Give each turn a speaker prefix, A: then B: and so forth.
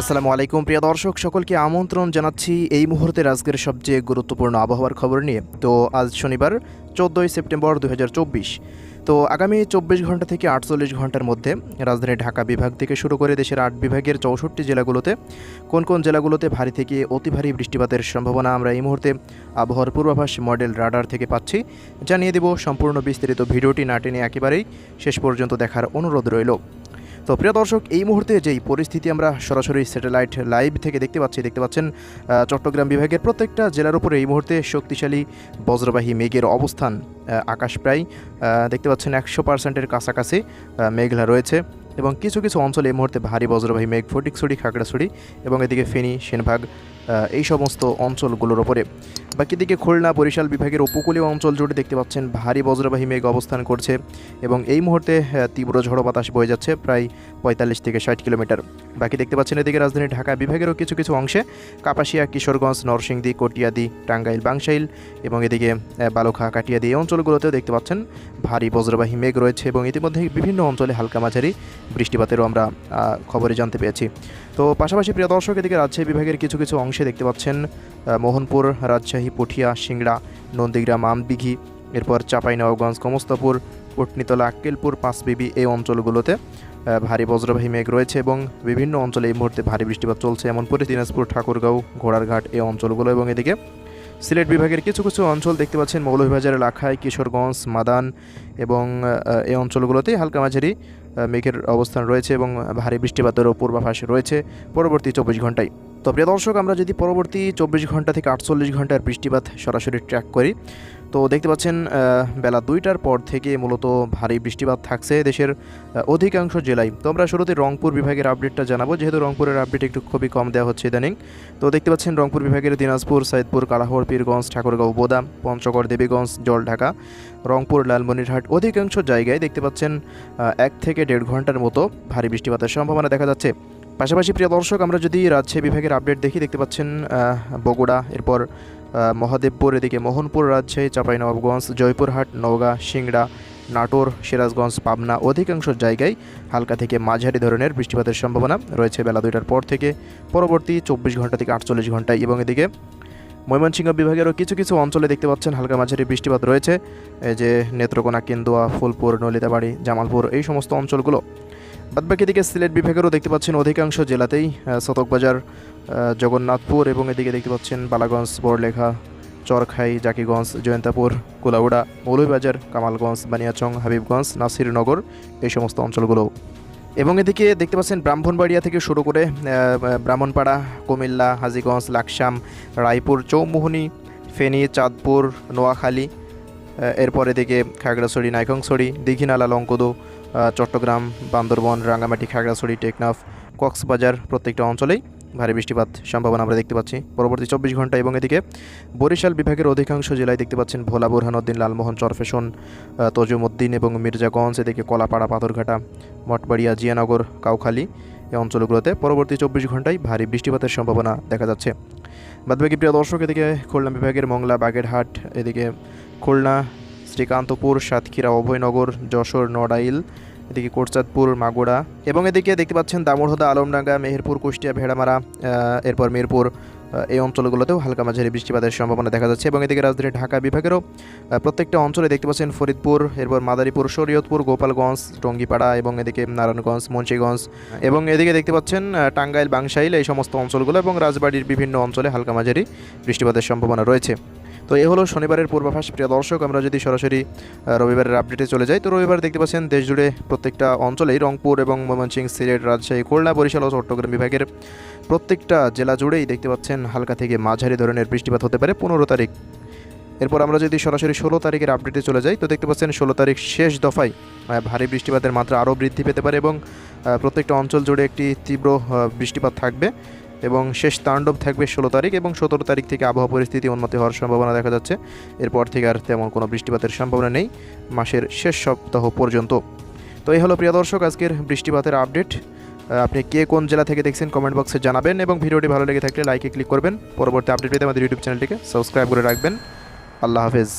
A: আসসালামু আলাইকুম প্রিয় দর্শক সকলকে আমন্ত্রণ জানাচ্ছি এই মুহূর্তের আজকের সবচেয়ে গুরুত্বপূর্ণ আবহাওয়ার খবর নিয়ে। তো আজ শনিবার 14 সেপ্টেম্বর 2024। তো আগামী 24 ঘন্টা থেকে 48 ঘন্টার মধ্যে রাজধানী ঢাকা বিভাগ থেকে শুরু করে দেশের 8 বিভাগের 64 জেলাগুলোতে কোন কোন জেলাগুলোতে ভারী থেকে অতি ভারী বৃষ্টিপাতের সম্ভাবনা আমরা এই মুহূর্তে আবহাওয়ার পূর্বাভাস মডেল রাডার থেকে পাচ্ছি, জানিয়ে দেব। সম্পূর্ণ বিস্তারিত ভিডিওটি না টেনে একেবারেই শেষ পর্যন্ত দেখার অনুরোধ রইল। তো প্রিয় দর্শক, এই মুহূর্তে যেই পরিস্থিতি আমরা সরাসরি স্যাটেলাইট লাইভ থেকে দেখতে পাচ্ছেন চট্টগ্রাম বিভাগের প্রত্যেকটা জেলার উপরে এই মুহূর্তে শক্তিশালী বজ্রবাহী মেঘের অবস্থান। আকাশ প্রায় দেখতে পাচ্ছেন 100%-এর কাছাকাছি মেঘলা রয়েছে এবং কিছু কিছু অঞ্চলে এই মুহূর্তে ভারী বজ্রবাহী মেঘ ফটিকছড়ি, খাগড়াছড়ি এবং এদিকে ফেনী, সেনবাগ এই সমস্ত অঞ্চলগুলোর ওপরে। বাকি দিকে খুলনা, বরিশাল বিভাগের উপকূলীয় অঞ্চল জুড়ে দেখতে পাচ্ছেন ভারী বজ্রবাহী মেঘ অবস্থান করছে এবং এই মুহূর্তে তীব্র ঝড়ো বাতাস বয়ে যাচ্ছে প্রায় 45 থেকে 60 কিলোমিটার। বাকি দেখতে পাচ্ছেন এদিকে রাজধানী ঢাকা বিভাগেরও কিছু কিছু অংশে কাপাসিয়া, কিশোরগঞ্জ, নরসিংদী, কটিয়াদি, টাঙ্গাইল, বাংশাইল এবং এদিকে বালুখা, কাটিয়াদি এই অঞ্চলগুলোতেও দেখতে পাচ্ছেন ভারী বজ্রবাহী মেঘ রয়েছে এবং ইতিমধ্যে বিভিন্ন অঞ্চলে হালকা মাঝারি বৃষ্টিপাতেরও আমরা খবরে জানতে পেরেছি। তো পাশাপাশি প্রিয় দর্শক, এদিকে রাজশাহী বিভাগের কিছু কিছু অংশে দেখতে পাচ্ছেন মোহনপুর, রাজশাহী, পুঠিয়া, সিংড়া, নন্দীগ্রাম, আমদিঘি, এরপর চাঁপাইনবাবগঞ্জ, কমস্তাপুর, কুটনিতলা, আক্কেলপুর, পাঁচবিবি এই অঞ্চলগুলোতে ভারী বজ্রবাহী মেঘ রয়েছে এবং বিভিন্ন অঞ্চলে এই মুহূর্তে ভারী বৃষ্টিপাত চলছে। এমন পরে দিনাজপুর, ঠাকুরগাঁও, ঘোড়ারঘাট এই অঞ্চলগুলো এবং এদিকে সিলেট বিভাগের কিছু কিছু অঞ্চল দেখতে পাচ্ছেন মৌলভীবাজারের লাখাই, কিশোরগঞ্জ, মাদান এবং এই অঞ্চলগুলোতেই হালকা মাঝারি মেঘের অবস্থান রয়েছে এবং ভারী বৃষ্টিপাতেরও পূর্বাভাস রয়েছে পরবর্তী 24 ঘন্টায়। তো প্রিয় দর্শক, আমরা যদি পরবর্তী 24 ঘন্টা থেকে 48 ঘন্টার বৃষ্টিপাত সরাসরি ট্র্যাক করি তো দেখতে পাচ্ছেন বেলা 2টার পর থেকে মূলত ভারী বৃষ্টিপাত থাকছে দেশের অধিকাংশ জেলায়। তো আমরা শুরুতে রংপুর বিভাগের আপডেটটা জানাবো, যেহেতু রংপুরের আপডেট একটু খুবই কম দেওয়া হচ্ছে ইদানিং। তো দেখতে পাচ্ছেন রংপুর বিভাগের দিনাজপুর, সাইদপুর, কালাহর, পীরগঞ্জ, ঠাকুরগাঁও, বোদা, পঞ্চগড়, দেবীগঞ্জ, জলঢাকা, রংপুর, লালমনিরহাট অধিকাংশ জায়গায় দেখতে পাচ্ছেন 1 থেকে 1.5 ঘন্টার মতো ভারী বৃষ্টিপাতের সম্ভাবনা দেখা যাচ্ছে। পাশাপাশি প্রিয় দর্শক, আমরা যদি রাজশাহী বিভাগের আপডেট দেখি দেখতে পাচ্ছেন বগুড়া, এরপর মহাদেবপুর, এদিকে মোহনপুর, রাজশাহী, চাঁপাইনবাবগঞ্জ, জয়পুরহাট, নওগাঁ, সিংড়া, নাটোর, সিরাজগঞ্জ, পাবনা অধিকাংশ জায়গায় হালকা থেকে মাঝারি ধরনের বৃষ্টিপাতের সম্ভাবনা রয়েছে বেলা 2টার পর থেকে পরবর্তী 24 ঘন্টা থেকে 48 ঘন্টায়। এবং এদিকে ময়মনসিংহ বিভাগেরও কিছু কিছু অঞ্চলে দেখতে পাচ্ছেন হালকা মাঝারি বৃষ্টিপাত রয়েছে, এই যে নেত্রকোনা, কেন্দুয়া, ফুলপুর, নলিতাবাড়ি, জামালপুর এই সমস্ত অঞ্চলগুলো। বাদবাকি দিকে সিলেট বিভাগেরও দেখতে পাচ্ছেন অধিকাংশ জেলাতেই সতকবাজার, জগন্নাথপুর এবং এদিকে দেখতে পাচ্ছেন বালাগঞ্জ, বড়লেখা, চরখাই, জাকিগঞ্জ, জয়ন্তাপুর, কুলাউড়া, মৌলভীবাজার, কামালগঞ্জ, বানিয়াচং, হাবিবগঞ্জ, নাসিরনগর এই সমস্ত অঞ্চলগুলো। এবং এদিকে দেখতে পাচ্ছেন ব্রাহ্মণবাড়িয়া থেকে শুরু করে ব্রাহ্মণপাড়া, কুমিল্লা, হাজীগঞ্জ, লাকসাম, রায়পুর, চৌমুহনী, ফেনী, চাঁদপুর, নোয়াখালী, এরপর এদিকে খাগড়াছড়ি, নাইখংছড়ি, দীঘিনালা, লংকদু, চট্টগ্রাম, বান্দরবন, রাঙ্গামাটি, খাগড়াছড়ি, টেকনাফ, কক্সবাজার প্রত্যেকটা অঞ্চলেই ভারী বৃষ্টিপাত সম্ভাবনা আমরা দেখতে পাচ্ছি পরবর্তী 24 ঘন্টা। এবং এদিকে বরিশাল বিভাগের অধিকাংশ জেলায় দেখতে পাচ্ছেন ভোলা, বুরহানুদ্দিন, লালমোহন, চরফেশন, তজুমউদ্দিন এবং মির্জাগঞ্জ, এদিকে কলাপাড়া, পাথরঘাটা, মঠবাড়িয়া, জিয়ানগর, কাউখালী এই অঞ্চলগুলোতে পরবর্তী 24 ঘন্টায় ভারী বৃষ্টিপাতের সম্ভাবনা দেখা যাচ্ছে। বাদবাকি প্রিয় দর্শক, এদিকে খুলনা বিভাগের মংলা, বাগেরহাট, এদিকে খুলনা, শ্রীকান্তপুর, সাতক্ষীরা, অভয়নগর, যশোর, নড়াইল, এদিকে কোটচাঁদপুর, মাগুরা এবং এদিকে দেখতে পাচ্ছেন দামোড়হদা, আলমডাঙ্গা, মেহেরপুর, কুষ্টিয়া, ভেড়ামারা, এরপর মিরপুর এই অঞ্চলগুলোতেও হালকা মাঝারি বৃষ্টিপাতের সম্ভাবনা দেখা যাচ্ছে। এবং এদিকে রাজধানী ঢাকা বিভাগেরও প্রত্যেকটা অঞ্চলে দেখতে পাচ্ছেন ফরিদপুর, এরপর মাদারীপুর, শরীয়তপুর, গোপালগঞ্জ, টঙ্গিপাড়া এবং এদিকে নারায়ণগঞ্জ, মুন্সিগঞ্জ এবং এদিকে দেখতে পাচ্ছেন টাঙ্গাইল, বাংশাইল এই সমস্ত অঞ্চলগুলো এবং রাজবাড়ির বিভিন্ন অঞ্চলে হালকা মাঝারি বৃষ্টিপাতের সম্ভাবনা রয়েছে। তো এই হলো শনিবারের পূর্বাভাস প্রিয় দর্শক। আমরা যদি সরাসরি রবিবারের আপডেটে চলে যাই তো রবিবার দেখতে পাচ্ছেন দেশজুড়ে প্রত্যেকটা অঞ্চলেই রংপুর এবং ময়মনসিংহ, সিলেট, রাজশাহী, খুলনা, বরিশাল ও চট্টগ্রাম বিভাগের প্রত্যেকটা জেলা জুড়েই দেখতে পাচ্ছেন হালকা থেকে মাঝারি ধরনের বৃষ্টিপাত হতে পারে 15 তারিখ। এরপর আমরা যদি সরাসরি 16 তারিখের আপডেটে চলে যাই তো দেখতে পাচ্ছেন 16 তারিখ শেষ দফায় ভারী বৃষ্টিপাতের মাত্রা আরও বৃদ্ধি পেতে পারে এবং প্রত্যেকটা অঞ্চল জুড়ে একটি তীব্র বৃষ্টিপাত থাকবে এবং শেষ তাণ্ডব থাকবে 16 তারিখ এবং 17 তারিখ থেকে আবহাওয়া পরিস্থিতি উন্নতি হওয়ার সম্ভাবনা দেখা যাচ্ছে। এরপর থেকে আর তেমন কোনো বৃষ্টিপাতের সম্ভাবনা নেই মাসের শেষ সপ্তাহ পর্যন্ত। তো এই হলো প্রিয় দর্শক আজকের বৃষ্টিপাতের আপডেট। আপনি কে কোন জেলা থেকে দেখছেন কমেন্ট বক্সে জানাবেন এবং ভিডিওটি ভালো লেগে থাকলে লাইকে ক্লিক করবেন। পরবর্তী আপডেট পেতে আমাদের ইউটিউব চ্যানেলটিকে সাবস্ক্রাইব করে রাখবেন। আল্লাহ হাফেজ।